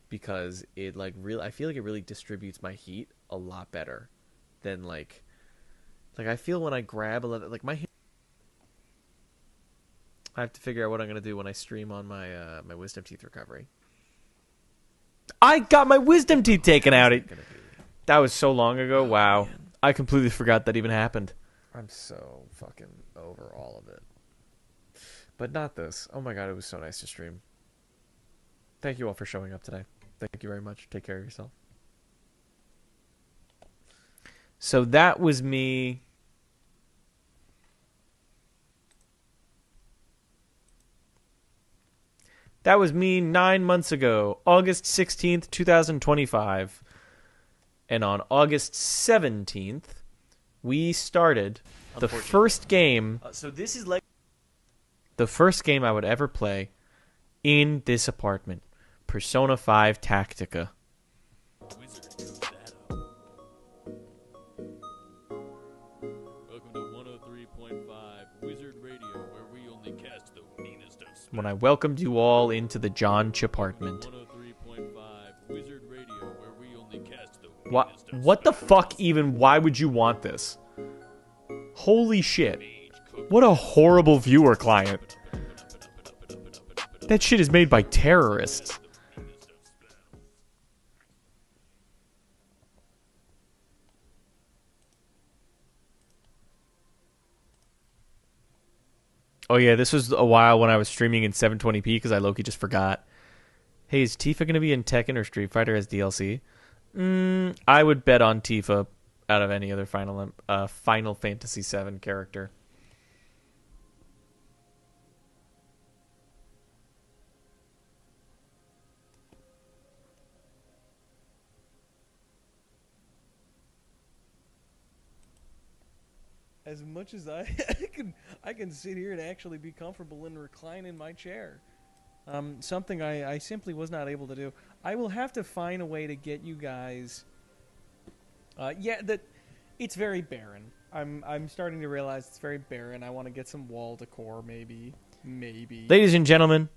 because it I feel like it really distributes my heat a lot better than like I feel when I grab a leather, my I have to figure out what I'm going to do when I stream on my my wisdom teeth recovery. I got my wisdom teeth taken out. That was so long ago. Wow. Man. I completely forgot that even happened. I'm so fucking over all of it. But not this. Oh my god, it was so nice to stream. Thank you all for showing up today. Thank you very much. Take care of yourself. So that was me. That was me 9 months ago, August 16th, 2025. And on August 17th, we started the first game. So this is the first game I would ever play in this apartment. Persona 5 Tactica. Welcome to 103.5 Wizard Radio, where we only cast the meanest of spells. When I welcomed you all into the John Chapartment. 103.5 Wizard Radio, where we only cast the What the fuck even? Why would you want this? Holy shit. What a horrible viewer client. That shit is made by terrorists. Oh yeah, this was a while when I was streaming in 720p because I low-key just forgot. Hey, is Tifa going to be in Tekken or Street Fighter as DLC? I would bet on Tifa out of any other Final Fantasy VII character. As much as I can sit here and actually be comfortable and recline in my chair. Something I simply was not able to do. I will have to find a way to get you guys. It's very barren. I'm starting to realize it's very barren. I want to get some wall decor, maybe. Ladies and gentlemen,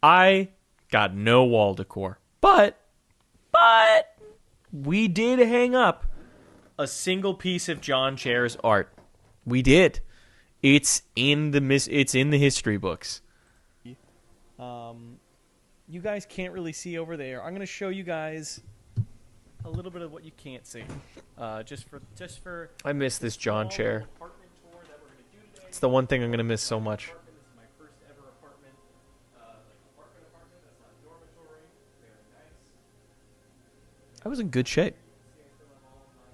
I got no wall decor, but we did hang up a single piece of John Chair's art. We did. It's in the history books. you guys can't really see over there. I'm going to show you guys a little bit of what you can't see. Just for I miss this John small chair. little apartment tour that we're gonna do today. It's the one thing I'm gonna miss so much. This is my first ever apartment. Apartment. That's not dormitory. Very nice. I was in good shape. See, I still have all of my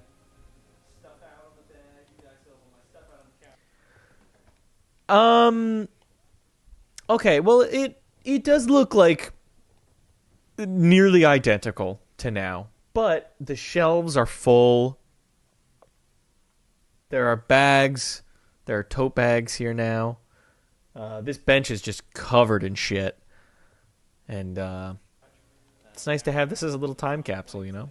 stuff out on the bed. You guys still have all my stuff out on the couch. Okay, well, it does look like nearly identical to now, but the shelves are full. There are bags. There are tote bags here now. This bench is just covered in shit. And it's nice to have this as a little time capsule, you know?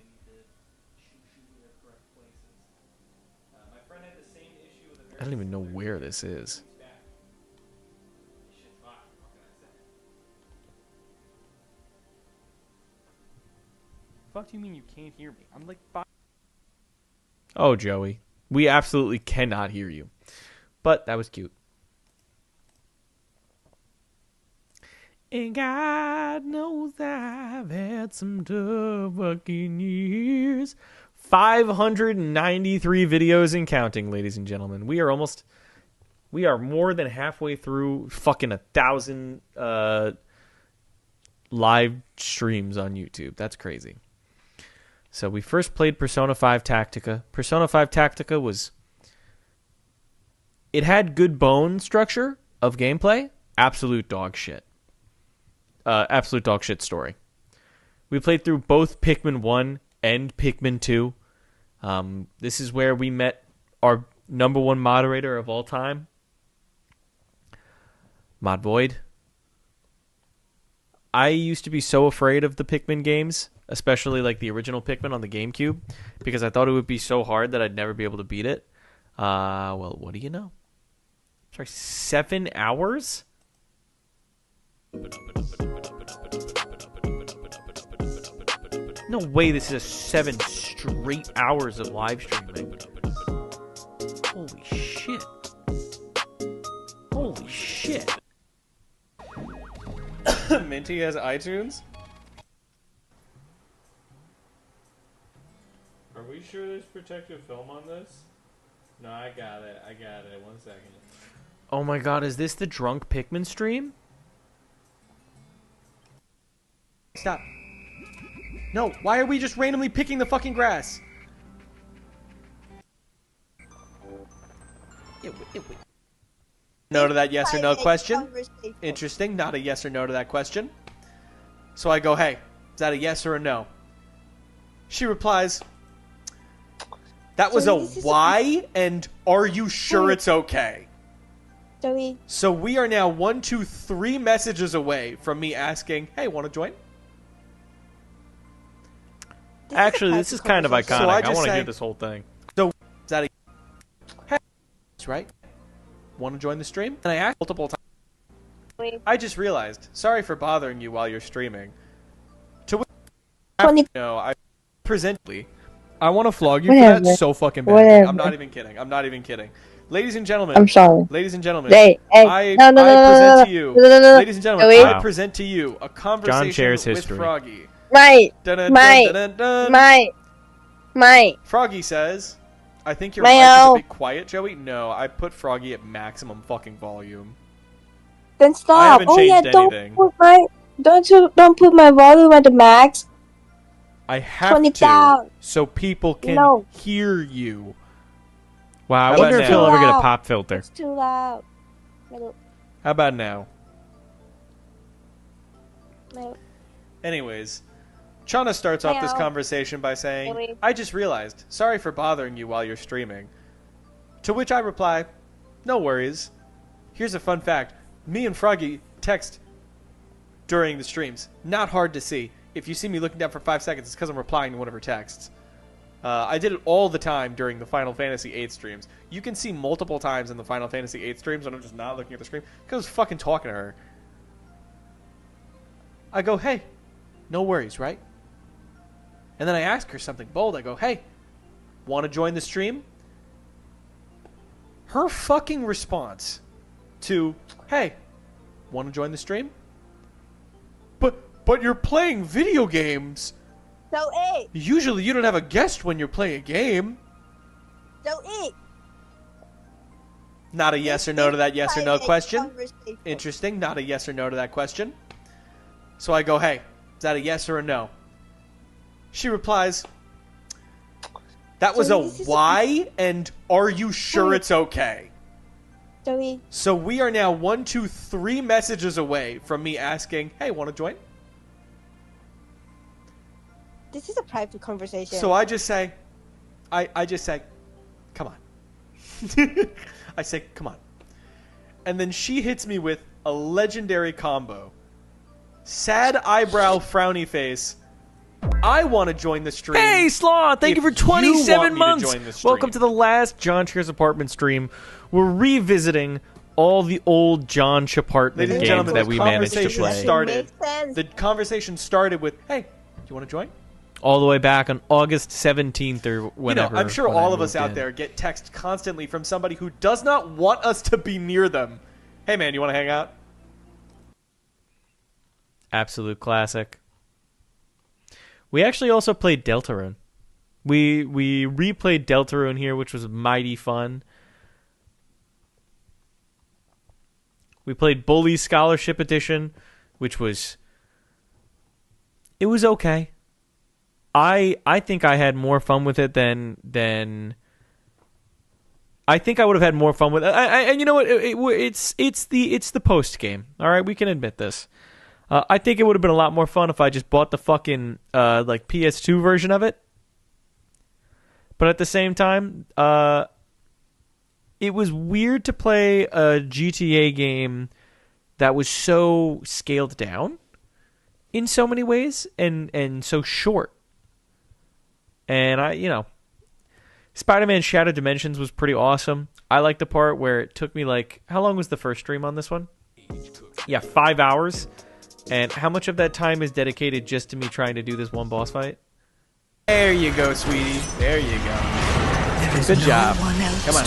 I don't even know where this is. Fuck do you mean you can't hear me? I'm like, Oh, Joey. We absolutely cannot hear you. But that was cute. And God knows I've had some tough fucking years. 593 videos and counting, ladies and gentlemen. We are more than halfway through fucking 1,000 live streams on YouTube. That's crazy. So we first played Persona 5 Tactica. Persona 5 Tactica was... It had good bone structure of gameplay. Absolute dog shit. Absolute dog shit story. We played through both Pikmin 1 and Pikmin 2. This is where we met our number one moderator of all time, Mod Void. I used to be so afraid of the Pikmin games, especially like the original Pikmin on the GameCube, because I thought it would be so hard that I'd never be able to beat it. Well, what do you know? Sorry, 7 hours? No way this is 7 straight hours of live streaming. Holy shit. Holy shit. Minty has iTunes? Are we sure there's protective film on this? No, I got it. 1 second. Oh my god, is this the drunk Pikmin stream? Stop. No, why are we just randomly picking the fucking grass? No to that yes or no question. Interesting, not a yes or no to that question. So I go, hey, is that a yes or a no? She replies, that was a why, and are you sure it's okay? Joey. So we are now 1, 2, 3 messages away from me asking, hey, want to join? Actually, this is kind of iconic. So I I just want to say- hear this whole thing. So, is that a... Hey, that's right. Want to join the stream? And I asked multiple times. I just realized. Sorry for bothering you while you're streaming. To which... 20. No, I presently. I want to flog you Whatever. for that so fucking bad. Whatever. I'm not even kidding. Ladies and gentlemen. I'm sorry. Ladies and gentlemen. Hey, I no, present to you. no. Ladies and gentlemen, Joey. I present to you a conversation shares with history. Froggy. Mate, Dun, dun, Mate. dun, dun, dun. mate. Froggy says, I think your Meow. mic is a bit quiet, Joey. No, I put Froggy at maximum fucking volume. Then stop. I haven't Oh yeah, changed don't anything. put my don't put my volume at the max. I have 20 to, down. so people can No. hear you. Wow, I How wonder about if he'll now? ever get a pop filter. It's too loud. How about now? No. Anyways, Chana starts off this Meow. conversation by saying, Joey. I just realized. Sorry for bothering you while you're streaming. To which I reply, no worries. Here's a fun fact. Me and Froggy text during the streams. Not hard to see. If you see me looking down for 5 seconds, it's because I'm replying to one of her texts. I did it all the time during the Final Fantasy VIII streams. You can see multiple times in the Final Fantasy VIII streams when I'm just not looking at the screen because I was fucking talking to her. I go, hey, no worries, right? And then I ask her something bold. I go, hey, want to join the stream? Her fucking response to, hey, want to join the stream? But But you're playing video games. So eat. Usually you don't have a guest when you're playing a game. So eat. Not a yes or no to that yes or no Private question. conversation. Interesting. Not a yes or no to that question. So I go, hey, is that a yes or a no? She replies, that was So a this is why, and are you sure Wait. it's okay? Joey, So we are now 1, 2, 3 messages away from me asking, hey, want to join? this is a private conversation. So I just say, I just say, come on. I say, come on. And then she hits me with a legendary combo. Sad eyebrow frowny face. I want to join the stream. Hey, Slaw! Thank you for If you 27 want me to months. join the stream. Welcome to the last John Cheers Apartment stream. We're revisiting all the old John Chapartman Ladies and games gentlemen, that the we managed to conversation play. started. Makes sense. The conversation started with, hey, do you want to join? All the way back on August 17th or whenever. I'm sure when I all of us moved out in. there get text constantly from somebody who does not want us to be near them. Hey, man, you want to hang out? Absolute classic. We actually also played Deltarune. We replayed Deltarune here, which was mighty fun. We played Bully Scholarship Edition, which was... It was okay. I think I had more fun with it than I think I would have had more fun with it. And you know what? It's the post game. All right, we can admit this. I think it would have been a lot more fun if I just bought the fucking like PS2 version of it. But at the same time, it was weird to play a GTA game that was so scaled down in so many ways and so short. And Spider-Man Shattered Dimensions was pretty awesome. I like the part where it took me like, how long was the first stream on this one? Yeah, 5 hours. And how much of that time is dedicated just to me trying to do this one boss fight? There you go, sweetie. There you go. Good job. Come on.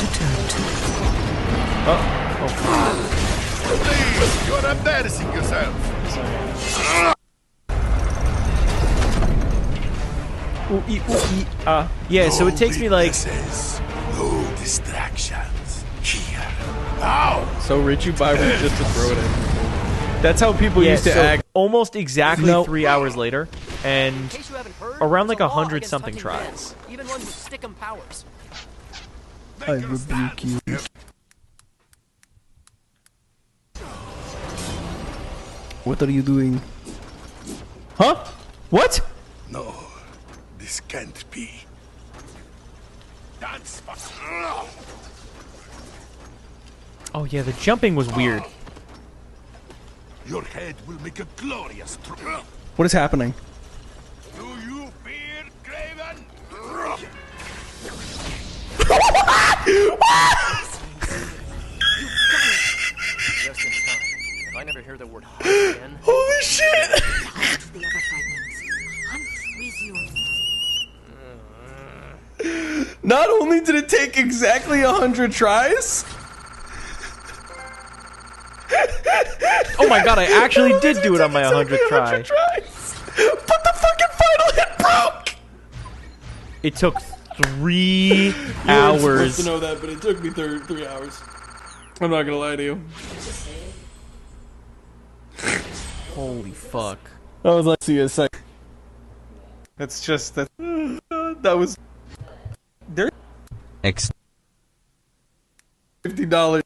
Please, you're embarrassing yourself. Yeah, so it takes me like... No distractions here. Now! So rich you buy one just to throw it in. That's how people Yeah, used to so act. almost exactly No. 3 hours later, and In case you haven't heard, around there's like a law 100 against something touching tries. men, even ones with stick 'em powers. I rebuke you. What are you doing? Huh? What? No, this can't be. Dance. Oh yeah, the jumping was weird. Your head will make a glorious trip. What is happening? Do you fear Craven? Just in time. If I never hear the word hunt again, Holy shit! The other fragments. Hunt resumed. Not only did it take exactly 100 tries. Oh my god, I actually did do it on my 100th try. 100 tries. But the fucking final hit broke. It took 3 You weren't supposed hours. to know that, but it took me 3 hours. I'm not gonna lie to you. Holy fuck. I was like, see you a sec. That's just that. That was. There. X $50.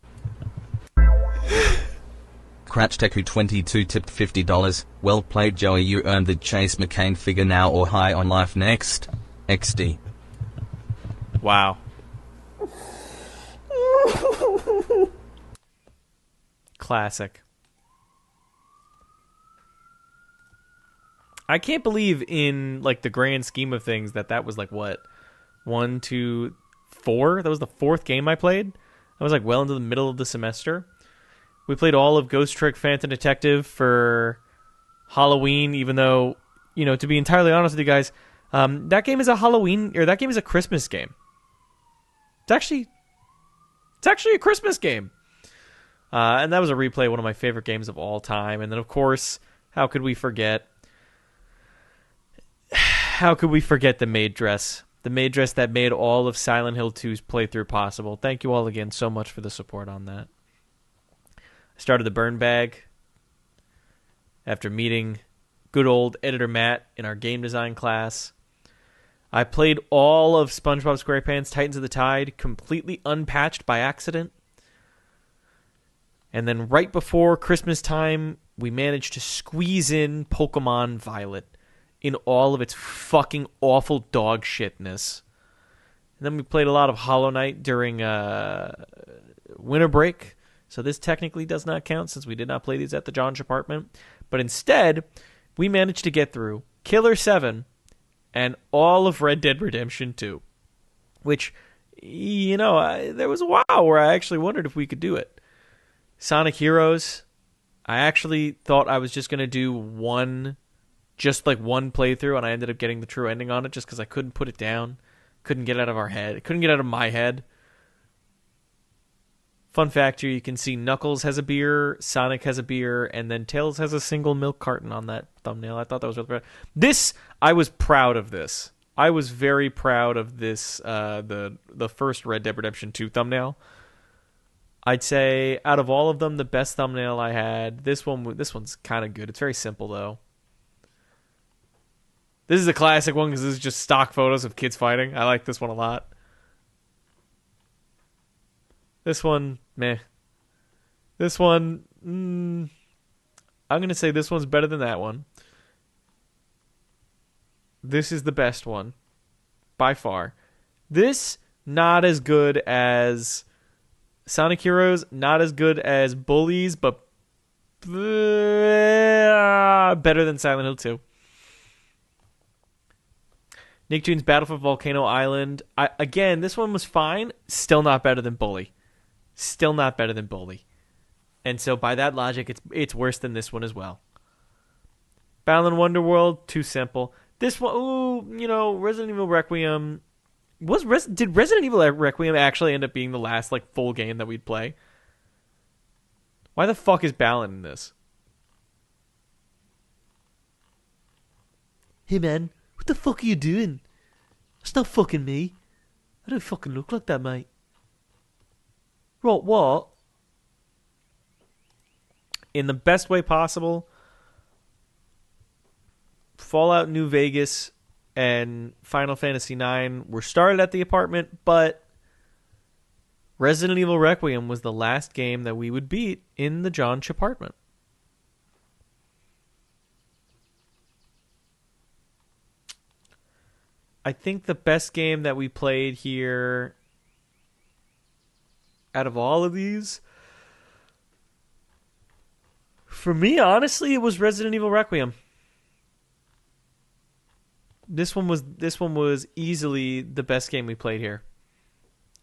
Cratchteku22 tipped $50. Well played, Joey. You earned the Chase McCain figure now or high on life next. XD. Wow. Classic. I can't believe in like the grand scheme of things that was like what? 1, 2, 4? That was the 4th game I played. I was like well into the middle of the semester. We played all of Ghost Trick Phantom Detective for Halloween, even though, to be entirely honest with you guys, that game is a Halloween, or that game is a Christmas game. It's actually a Christmas game. And that was a replay, one of my favorite games of all time. And then, of course, how could we forget how could we forget the maid dress? The maid dress that made all of Silent Hill 2's playthrough possible. Thank you all again so much for the support on that. I started the burn bag after meeting good old editor Matt in our game design class. I played all of SpongeBob SquarePants Titans of the Tide completely unpatched by accident. And then right before Christmas time, we managed to squeeze in Pokemon Violet in all of its fucking awful dog shitness. And then we played a lot of Hollow Knight during winter break. So this technically does not count since we did not play these at the John's apartment. But instead, we managed to get through Killer 7 and all of Red Dead Redemption 2. Which, there was a while where I actually wondered if we could do it. Sonic Heroes, I actually thought I was just going to do one playthrough, and I ended up getting the true ending on it just because I couldn't put it down. Couldn't get it out of our head. It couldn't get out of my head. Fun fact here, you can see Knuckles has a beer, Sonic has a beer, and then Tails has a single milk carton on that thumbnail. I thought that was really proud. I was proud of this. I was very proud of this, the first Red Dead Redemption 2 thumbnail. I'd say out of all of them, the best thumbnail I had, this one's kind of good. It's very simple, though. This is a classic one because this is just stock photos of kids fighting. I like this one a lot. This one, meh. This one, I'm going to say this one's better than that one. This is the best one. By far. This, not as good as Sonic Heroes, not as good as Bullies, but better than Silent Hill 2. Nicktoons Battle for Volcano Island. Again, this one was fine. Still not better than Bully. Still not better than Bully. And so by that logic, it's worse than this one as well. Balan Wonderworld, too simple. This one, Resident Evil Requiem. Did Resident Evil Requiem actually end up being the last full game that we'd play? Why the fuck is Balan in this? Hey man, what the fuck are you doing? That's not fucking me. I don't fucking look like that, mate. Right, what? In the best way possible, Fallout New Vegas and Final Fantasy IX were started at the apartment, but Resident Evil Requiem was the last game that we would beat in the John's apartment. I think the best game that we played here out of all of these, for me, honestly, it was Resident Evil Requiem. This one was easily the best game we played here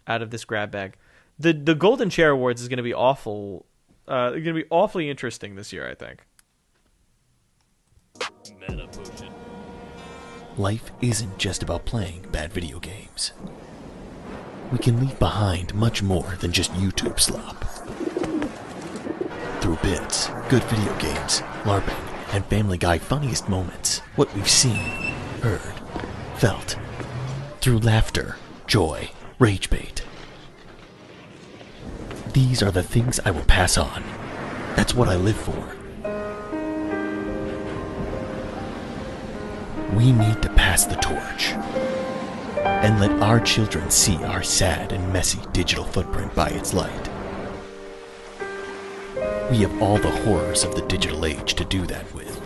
out of this grab bag. The Golden Chair Awards is going to be awful. They're going to be awfully interesting this year, I think. Meta potion. Life isn't just about playing bad video games. We can leave behind much more than just YouTube slop. Through bits, good video games, LARPing, and Family Guy funniest moments, what we've seen, heard, felt. Through laughter, joy, rage bait. These are the things I will pass on. That's what I live for. We need to pass the torch and let our children see our sad and messy digital footprint by its light. We have all the horrors of the digital age to do that with.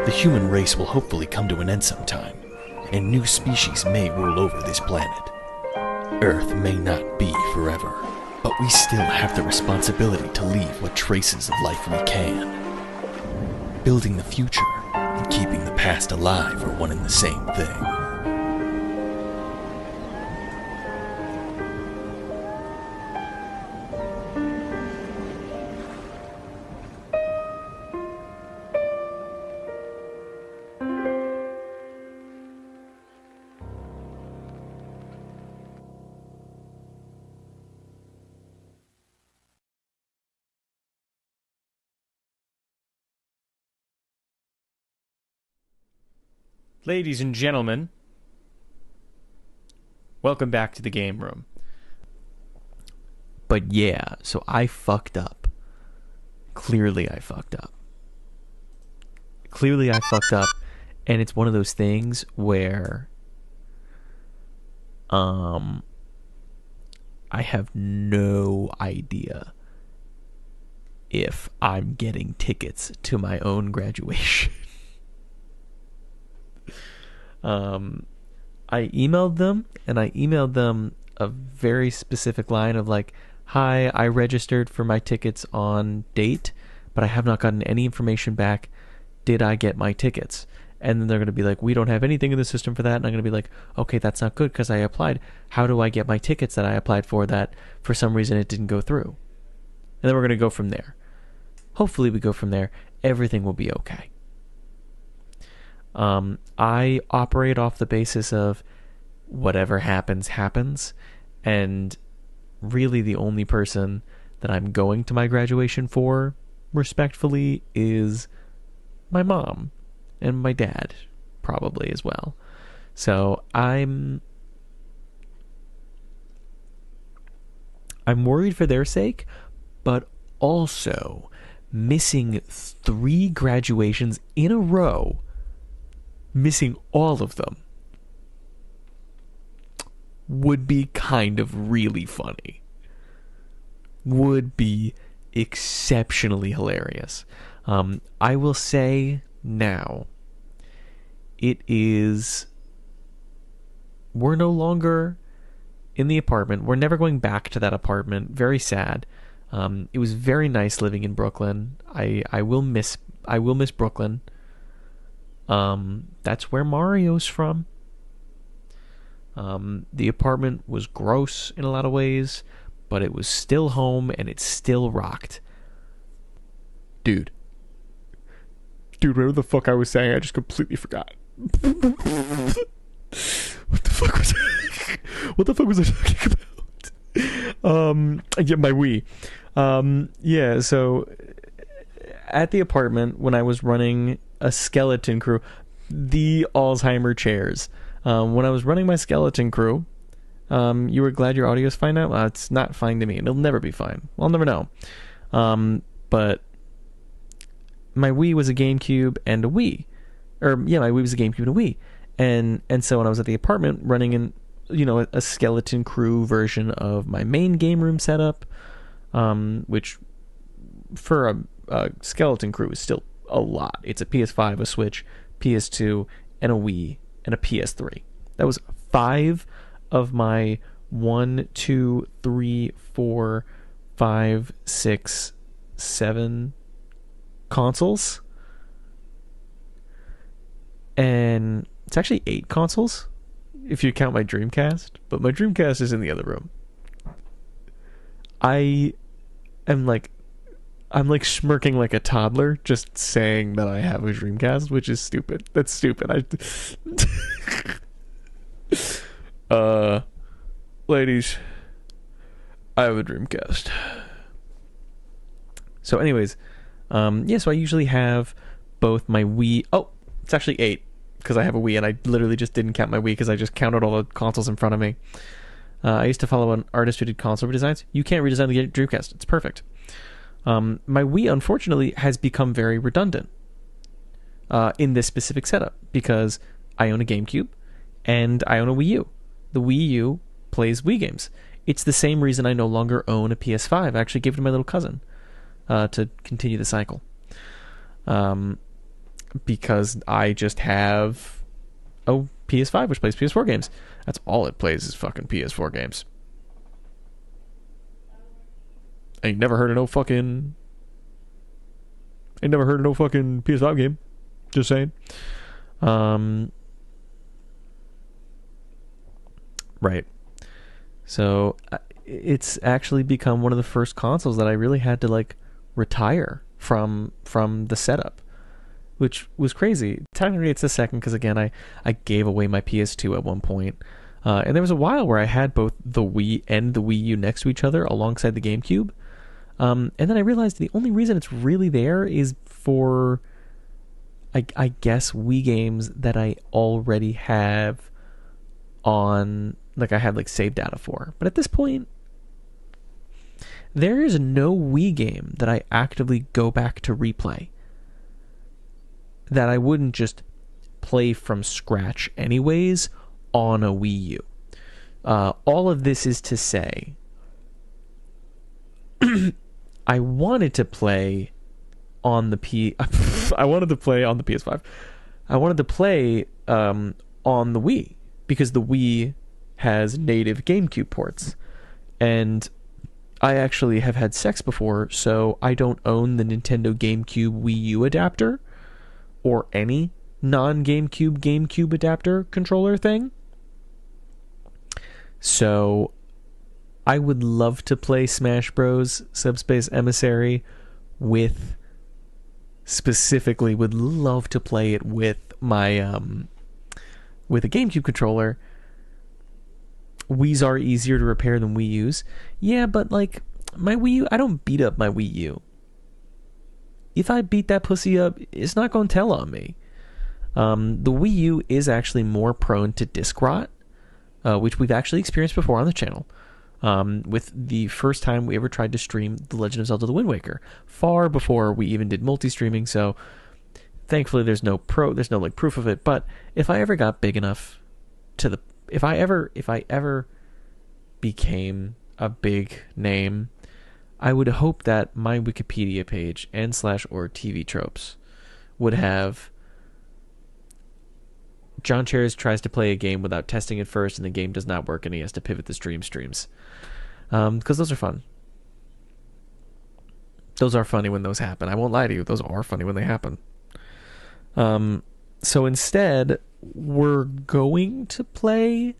The human race will hopefully come to an end sometime, and new species may rule over this planet. Earth may not be forever, but we still have the responsibility to leave what traces of life we can. Building the future and keeping the past alive are one and the same thing. Ladies and gentlemen, welcome back to the game room. But yeah, so I fucked up. Clearly I fucked up. And it's one of those things where I have no idea if I'm getting tickets to my own graduation. I emailed them, and I emailed them a very specific line of like, hi, I registered for my tickets on date, but I have not gotten any information back. Did I get my tickets? And then they're going to be like, we don't have anything in the system for that. And I'm going to be like, okay, that's not good because I applied. How do I get my tickets that I applied for that for some reason it didn't go through? And then we're going to go from there. Hopefully we go from there. Everything will be okay. I operate off the basis of whatever happens, happens. And really the only person that I'm going to my graduation for, respectfully, is my mom. And my dad, probably, as well. So I'm worried for their sake, but also missing 3 graduations in a row, missing all of them, would be kind of really funny. Would be exceptionally hilarious. I will say now, we're no longer in the apartment. We're never going back to that apartment. Very sad. It was very nice living in Brooklyn. I will miss Brooklyn. That's where Mario's from. The apartment was gross in a lot of ways, but it was still home and it still rocked. Dude, whatever the fuck I was saying, I just completely forgot. What the fuck was I talking about? Yeah, my Wii. Yeah, so at the apartment when I was running a skeleton crew, the Alzheimer chairs. When I was running my skeleton crew, you were glad your audio's fine now? It's not fine to me. It'll never be fine. I'll never know. But my Wii was a GameCube and a Wii. My Wii was a GameCube and a Wii. And so when I was at the apartment running in, a skeleton crew version of my main game room setup, which for a skeleton crew is still a lot. It's a PS5, a Switch, PS2, and a Wii, and a PS3. That was 5 of my 1, 2, 3, 4, 5, 6, 7 consoles. And it's actually 8 consoles if you count my Dreamcast, but my Dreamcast is in the other room. I'm smirking like a toddler just saying that I have a Dreamcast, which is stupid. That's stupid. Ladies, I have a Dreamcast. So anyways, so I usually have both my Wii. Oh, it's actually 8 because I have a Wii and I literally just didn't count my Wii because I just counted all the consoles in front of me. I used to follow an artist who did console redesigns. You can't redesign the Dreamcast. It's perfect. My Wii, unfortunately, has become very redundant in this specific setup because I own a GameCube and I own a Wii U. The Wii U plays Wii games. It's the same reason I no longer own a PS5. I actually gave it to my little cousin to continue the cycle. Because I just have a PS5 which plays PS4 games. That's all it plays is fucking PS4 games. I ain't never heard of no fucking PS5 game. Just saying. Right. So it's actually become one of the first consoles that I really had to retire from the setup, which was crazy. Technically it's the second because again I gave away my PS2 at one point. And there was a while where I had both the Wii and the Wii U next to each other alongside the GameCube. And then I realized the only reason it's really there is for, I guess Wii games that I already have on, like I had like save data for. But at this point, there is no Wii game that I actively go back to replay that I wouldn't just play from scratch anyways on a Wii U. All of this is to say, I wanted to play on the I wanted to play on the PS5. I wanted to play on the Wii because the Wii has native GameCube ports, and I actually have had sex before, so I don't own the Nintendo GameCube Wii U adapter or any non-GameCube GameCube adapter controller thing. So I would love to play Smash Bros. Subspace Emissary with, specifically would love to play it with my with a GameCube controller. Wii's are easier to repair than Wii U's. Yeah, but like my Wii U, I don't beat up my Wii U. If I beat that pussy up, it's not going to tell on me. The Wii U is actually more prone to disc rot, which we've actually experienced before on the channel. With the first time we ever tried to stream The Legend of Zelda: The Wind Waker, far before we even did multi-streaming. So thankfully, there's no like proof of it. But if I ever got big enough if I ever became a big name, I would hope that my Wikipedia page and /or TV tropes would have John Chairs tries to play a game without testing it first, and the game does not work, and he has to pivot the streams. Because those are fun. Those are funny when those happen. I won't lie to you. Those are funny when they happen. So instead, we're going to play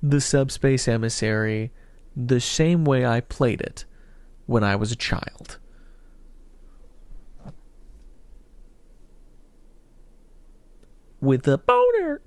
the Subspace Emissary the same way I played it when I was a child. With a boner.